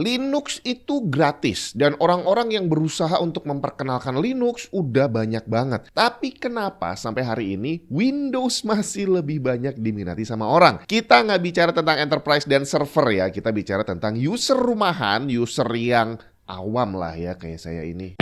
Linux itu gratis dan orang-orang yang berusaha untuk memperkenalkan Linux udah banyak banget. Tapi kenapa sampai hari ini Windows masih lebih banyak diminati sama orang? Kita nggak bicara tentang enterprise dan server ya, kita bicara tentang user rumahan, user yang awam lah ya kayak saya ini.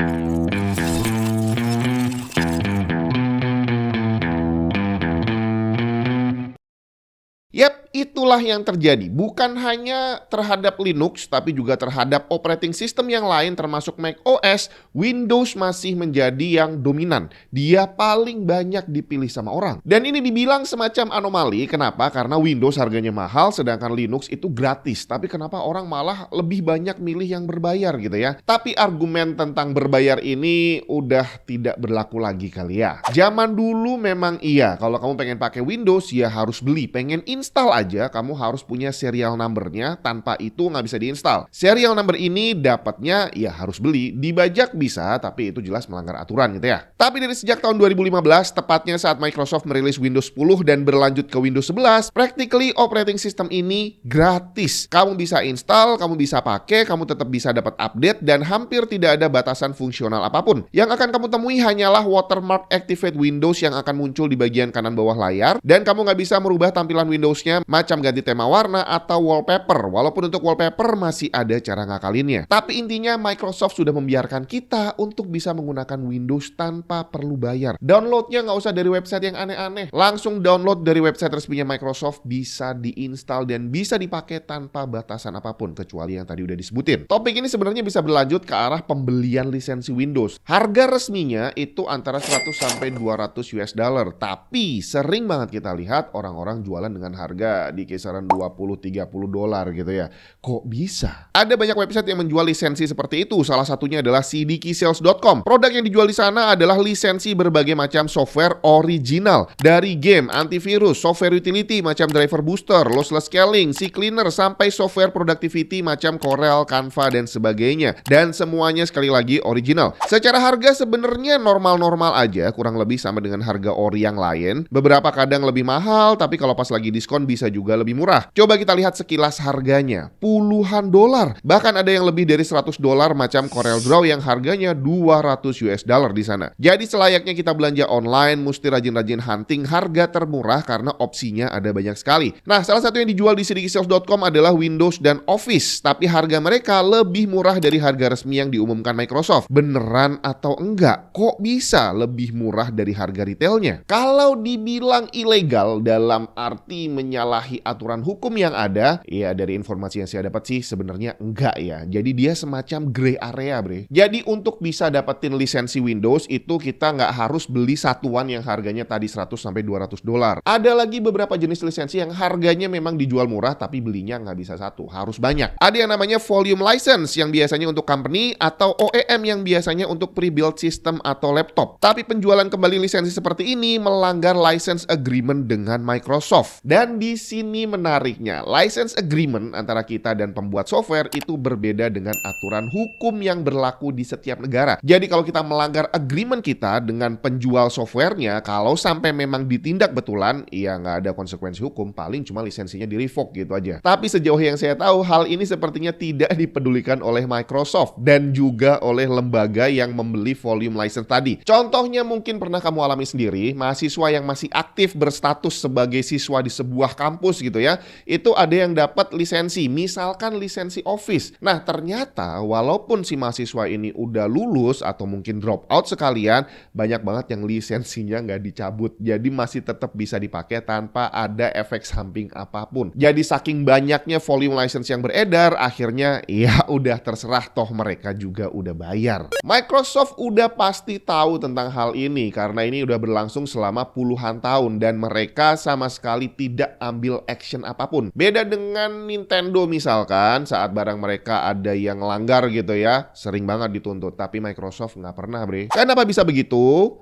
Yap, itulah yang terjadi. Bukan hanya terhadap Linux, tapi juga terhadap operating system yang lain termasuk Mac OS, Windows masih menjadi yang dominan. Dia paling banyak dipilih sama orang. Dan ini dibilang semacam anomali, kenapa? Karena Windows harganya mahal, sedangkan Linux itu gratis. Tapi kenapa orang malah lebih banyak milih yang berbayar gitu ya? Tapi argumen tentang berbayar ini udah tidak berlaku lagi kali ya. Zaman dulu memang iya, kalau kamu pengen pakai Windows ya harus beli, pengen install aja kamu harus punya serial numbernya, tanpa itu nggak bisa diinstal. Serial number ini dapatnya ya harus beli, dibajak bisa tapi itu jelas melanggar aturan gitu ya. Tapi dari sejak tahun 2015, tepatnya saat Microsoft merilis Windows 10 dan berlanjut ke Windows 11, practically operating system ini gratis. Kamu bisa install, kamu bisa pakai, kamu tetap bisa dapat update dan hampir tidak ada batasan fungsional apapun. Yang akan kamu temui hanyalah watermark activate Windows yang akan muncul di bagian kanan bawah layar dan kamu nggak bisa merubah tampilan Windows-nya macam ganti tema warna atau wallpaper. Walaupun untuk wallpaper masih ada cara ngakalinnya. Tapi intinya Microsoft sudah membiarkan kita untuk bisa menggunakan Windows tanpa perlu bayar. Downloadnya nggak usah dari website yang aneh-aneh. Langsung download dari website resminya Microsoft, bisa diinstal dan bisa dipakai tanpa batasan apapun kecuali yang tadi udah disebutin. Topik ini sebenarnya bisa berlanjut ke arah pembelian lisensi Windows. Harga resminya itu antara 100 sampai 200 US dollar. Tapi sering banget kita lihat orang-orang jualan dengan harga di kisaran 20-30 dolar gitu ya. Kok bisa? Ada banyak website yang menjual lisensi seperti itu. Salah satunya adalah cdksales.com. Produk yang dijual di sana adalah lisensi berbagai macam software original. Dari game, antivirus, software utility macam driver booster, lossless scaling, CCleaner, sampai software productivity macam Corel, Canva, dan sebagainya. Dan semuanya sekali lagi original. Secara harga sebenarnya normal-normal aja, kurang lebih sama dengan harga ori yang lain. Beberapa kadang lebih mahal, tapi kalau pas lagi diskon bisa juga lebih murah. Coba kita lihat sekilas harganya, puluhan dolar. Bahkan ada yang lebih dari 100 dolar macam Corel Draw yang harganya 200 US dollar di sana. Jadi selayaknya kita belanja online, mesti rajin-rajin hunting harga termurah karena opsinya ada banyak sekali. Nah, salah satu yang dijual di cdksales.com adalah Windows dan Office, tapi harga mereka lebih murah dari harga resmi yang diumumkan Microsoft. Beneran atau enggak? Kok bisa lebih murah dari harga retailnya? Kalau dibilang ilegal dalam arti menyalahi aturan hukum yang ada, ya dari informasi yang saya dapat sih sebenarnya enggak ya. Jadi dia semacam gray area, bre. Jadi untuk bisa dapetin lisensi Windows itu kita nggak harus beli satuan yang harganya tadi 100 sampai 200 dolar. Ada lagi beberapa jenis lisensi yang harganya memang dijual murah tapi belinya nggak bisa satu, harus banyak. Ada yang namanya volume license yang biasanya untuk company atau OEM yang biasanya untuk pre-built system atau laptop. Tapi penjualan kembali lisensi seperti ini melanggar license agreement dengan Microsoft. Dan di sini menariknya, license agreement antara kita dan pembuat software itu berbeda dengan aturan hukum yang berlaku di setiap negara. Jadi kalau kita melanggar agreement kita dengan penjual softwarenya, kalau sampai memang ditindak betulan, ya nggak ada konsekuensi hukum, paling cuma lisensinya di-revoke gitu aja. Tapi sejauh yang saya tahu, hal ini sepertinya tidak dipedulikan oleh Microsoft dan juga oleh lembaga yang membeli volume license tadi. Contohnya mungkin pernah kamu alami sendiri, mahasiswa yang masih aktif berstatus sebagai siswa di sebuah kampus gitu ya, itu ada yang dapat lisensi, misalkan lisensi Office. Nah ternyata walaupun si mahasiswa ini udah lulus atau mungkin drop out sekalian, banyak banget yang lisensinya nggak dicabut, jadi masih tetap bisa dipakai tanpa ada efek samping apapun. Jadi saking banyaknya volume license yang beredar, akhirnya ya udah terserah, toh mereka juga udah bayar. Microsoft udah pasti tahu tentang hal ini karena ini udah berlangsung selama puluhan tahun dan mereka sama sekali tidak ambil action apapun. Beda dengan Nintendo misalkan, saat barang mereka ada yang langgar gitu ya, sering banget dituntut. Tapi Microsoft nggak pernah, bre. Kenapa bisa begitu?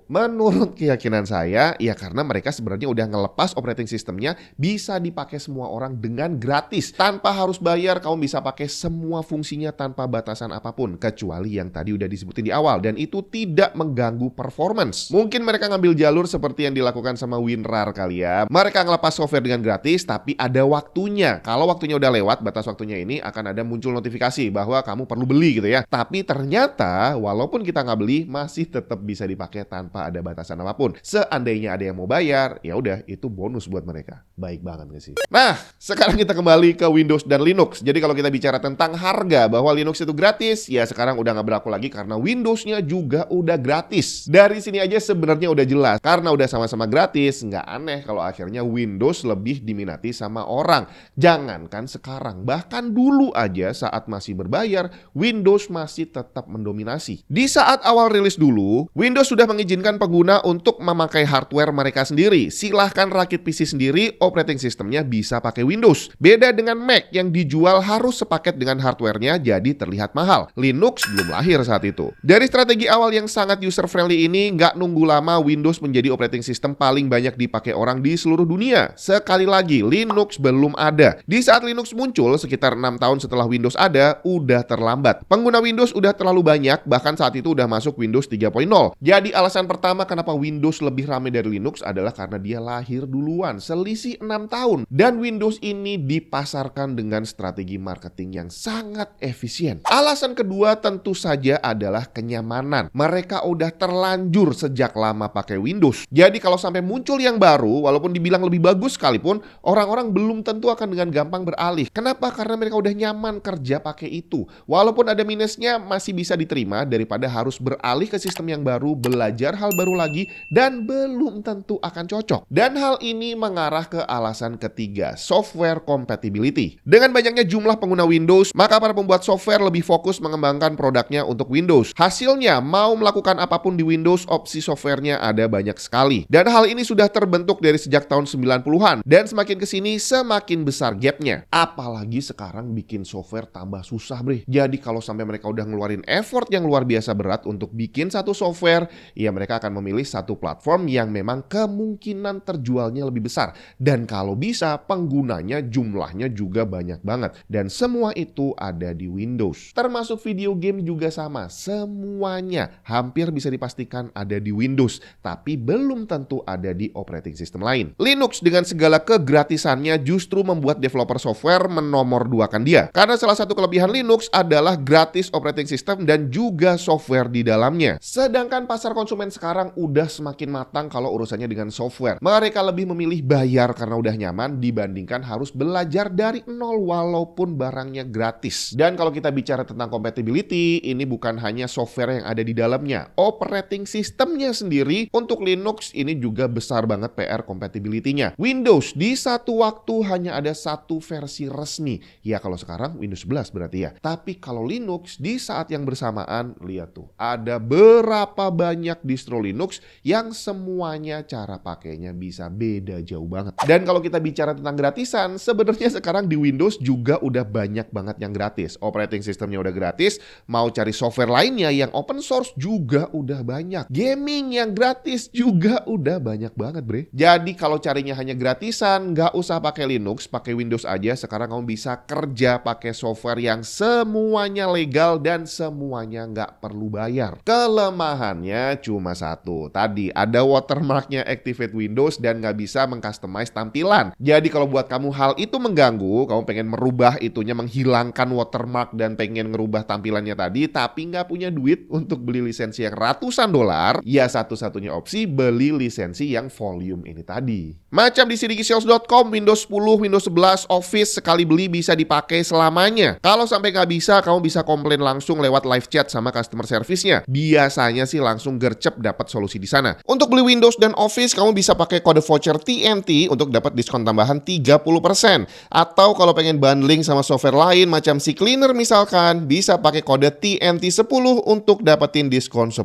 Menurut keyakinan saya, ya karena mereka sebenarnya udah ngelepas operating systemnya bisa dipakai semua orang dengan gratis. Tanpa harus bayar, kamu bisa pakai semua fungsinya tanpa batasan apapun. Kecuali yang tadi udah disebutin di awal, dan itu tidak mengganggu performance. Mungkin mereka ngambil jalur seperti yang dilakukan sama WinRAR kali ya. Mereka ngelepas software dengan gratis gratis tapi ada waktunya. Kalau waktunya udah lewat, batas waktunya ini akan ada muncul notifikasi bahwa kamu perlu beli gitu ya. Tapi ternyata walaupun kita nggak beli, masih tetap bisa dipakai tanpa ada batasan apapun. Seandainya ada yang mau bayar, ya udah itu bonus buat mereka. Baik banget gak sih? Nah, sekarang kita kembali ke Windows dan Linux. Jadi kalau kita bicara tentang harga bahwa Linux itu gratis, ya sekarang udah nggak berlaku lagi karena Windows-nya juga udah gratis. Dari sini aja sebenarnya udah jelas. Karena udah sama-sama gratis, nggak aneh kalau akhirnya Windows lebih diminati sama orang. Jangankan sekarang, bahkan dulu aja saat masih berbayar, Windows masih tetap mendominasi. Di saat awal rilis dulu, Windows sudah mengizinkan pengguna untuk memakai hardware mereka sendiri. Silahkan rakit PC sendiri, operating systemnya bisa pakai Windows. Beda dengan Mac yang dijual harus sepaket dengan hardware-nya, jadi terlihat mahal. Linux belum lahir saat itu. Dari strategi awal yang sangat user-friendly ini, nggak nunggu lama Windows menjadi operating system paling banyak dipakai orang di seluruh dunia. Sekali lagi, Linux belum ada. Di saat Linux muncul, sekitar 6 tahun setelah Windows ada, udah terlambat. Pengguna Windows udah terlalu banyak, bahkan saat itu udah masuk Windows 3.0. Jadi alasan pertama kenapa Windows lebih ramai dari Linux adalah karena dia lahir duluan, selisih 6 tahun. Dan Windows ini dipasarkan dengan strategi marketing yang sangat efisien. Alasan kedua tentu saja adalah kenyamanan. Mereka udah terlanjur sejak lama pakai Windows. Jadi kalau sampai muncul yang baru, walaupun dibilang lebih bagus sekalipun, orang-orang belum tentu akan dengan gampang beralih. Kenapa? Karena mereka udah nyaman kerja pakai itu. Walaupun ada minusnya, masih bisa diterima daripada harus beralih ke sistem yang baru, belajar hal baru lagi, dan belum tentu akan cocok. Dan hal ini mengarah ke alasan ketiga, software compatibility. Dengan banyaknya jumlah pengguna Windows, maka para pembuat software lebih fokus mengembangkan produknya untuk Windows. Hasilnya, mau melakukan apapun di Windows, opsi softwarenya ada banyak sekali. Dan hal ini sudah terbentuk dari sejak tahun 90-an. Dan semakin kesini, semakin besar gapnya. Apalagi sekarang bikin software tambah susah, bre. Jadi kalau sampai mereka udah ngeluarin effort yang luar biasa berat untuk bikin satu software, ya mereka akan memilih satu platform yang memang kemungkinan terjualnya lebih besar. Dan kalau bisa, penggunanya jumlahnya juga banyak banget. Dan semua itu ada di Windows. Termasuk video game juga sama. Semuanya hampir bisa dipastikan ada di Windows, tapi belum tentu ada di operating system lain. Linux dengan segala kegratisannya justru membuat developer software menomorduakan dia. Karena salah satu kelebihan Linux adalah gratis operating system dan juga software di dalamnya. Sedangkan pasar konsumen sekarang udah semakin matang kalau urusannya dengan software. Mereka lebih memilih bayar karena udah nyaman dibandingkan harus belajar dari nol walaupun barangnya gratis. Dan kalau kita bicara tentang compatibility, ini bukan hanya software yang ada di dalamnya. Operating systemnya sendiri untuk Linux ini juga besar banget PR compatibility-nya. Windows di satu waktu hanya ada satu versi resmi. Ya kalau sekarang Windows 11 berarti ya. Tapi kalau Linux di saat yang bersamaan, lihat tuh, ada berapa banyak distro Linux yang semuanya cara pakainya bisa beda jauh banget. Dan kalau kita bicara tentang gratisan, sebenarnya sekarang di Windows juga udah banyak banget yang gratis. Operating systemnya udah gratis, mau cari software lainnya yang open source juga udah banyak. Gaming yang gratis juga udah banyak banget, bre. Jadi kalau carinya hanya gratisan, nggak usah pakai Linux, pakai Windows aja. Sekarang kamu bisa kerja pakai software yang semuanya legal dan semuanya nggak perlu bayar. Kelemahannya cuma satu. Tadi ada watermarknya Activate Windows dan nggak bisa mengcustomize tampilan. Jadi kalau buat kamu hal itu mengganggu, kamu pengen merubah itunya, menghilangkan watermark dan pengen ngerubah tampilannya tadi, tapi nggak punya duit untuk beli lisensi yang ratusan dolar, ya satu-satunya opsi beli lisensi yang volume ini tadi. Macam di cdksales.com, Windows 10, Windows 11, Office sekali beli bisa dipakai selamanya. Kalau sampai nggak bisa, kamu bisa komplain langsung lewat live chat sama customer service-nya. Biasanya sih langsung gercep dapat solusi di sana. Untuk beli Windows dan Office, kamu bisa pakai kode voucher TNT untuk dapat diskon tambahan 30%. Atau kalau pengen bundling sama software lain macam CCleaner misalkan, bisa pakai kode TNT10 untuk dapetin diskon 10%.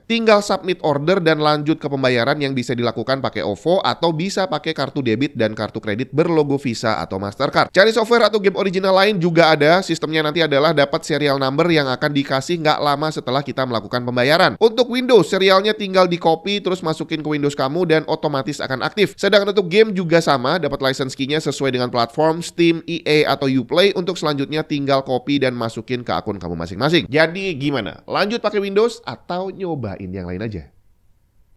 Tinggal submit order dan lanjut ke pembayaran yang bisa dilakukan pakai OVO atau bisa pakai kartu debit dan kartu kredit berlogo Visa atau Mastercard. Cari software atau game original lain juga ada. Sistemnya nanti adalah dapat serial number yang akan dikasih nggak lama setelah kita melakukan pembayaran. Untuk Windows, serialnya tinggal di copy terus masukin ke Windows kamu dan otomatis akan aktif. Sedangkan untuk game juga sama, dapat license key-nya sesuai dengan platform Steam, EA atau Uplay. Untuk selanjutnya tinggal copy dan masukin ke akun kamu masing-masing. Jadi gimana? Lanjut pakai Windows atau nyobain yang lain aja?